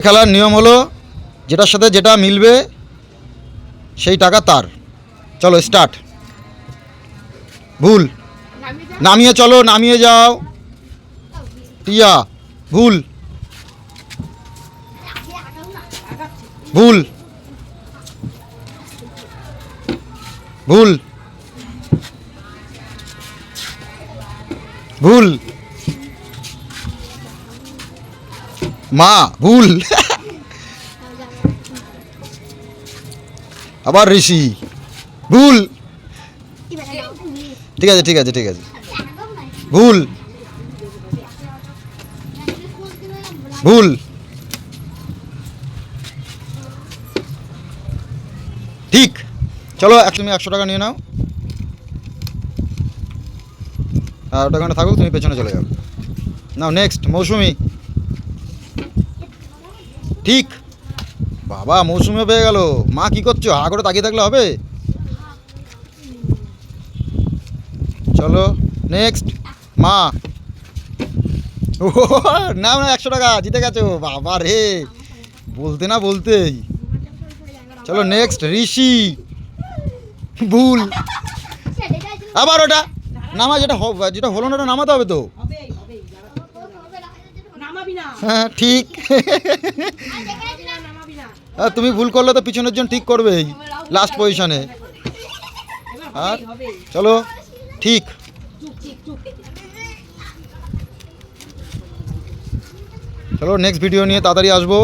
খেলার নিয়ম হলো যেটার সাথে যেটা মিলবে সেই টাকা তার। চলো স্টার্ট। ভুল। নামিয়ে চলো, নামিয়ে যাও। টিয়া ভুল। ভুল। ভুল। ভুল। মা ভুল। আবার ঋষি ভুল। ঠিক আছে ঠিক আছে ঠিক আছে। ভুল। ভুল। ঠিক। চলো তুমি 100 টাকা নিয়ে নাও, আর ওটা ওখানে থাকুক, তুমি পেছনে চলে যাও। নাও নেক্সট মৌসুমি। ঠিক। বাবা মৌসুমিও পেয়ে গেল। মা কি করছো? হা করে তাকিয়ে থাকলে হবে? চলো নেক্সট মা। ও না না, 100 টাকা জিতে গেছো। বাবা রে, বলতে না বলতেই। চলো নেক্সট ঋষি। ভুল। আবার ওটা নামা, যেটা যেটা হলো না ওটা নামাতে হবে তো। হ্যাঁ ঠিক। তুমি ভুল করলে তো পিছনের জন ঠিক করবেই লাস্ট পজিশনে। আর চলো ঠিক। চলো নেক্সট ভিডিও নিয়ে তাড়াতাড়ি আসবো।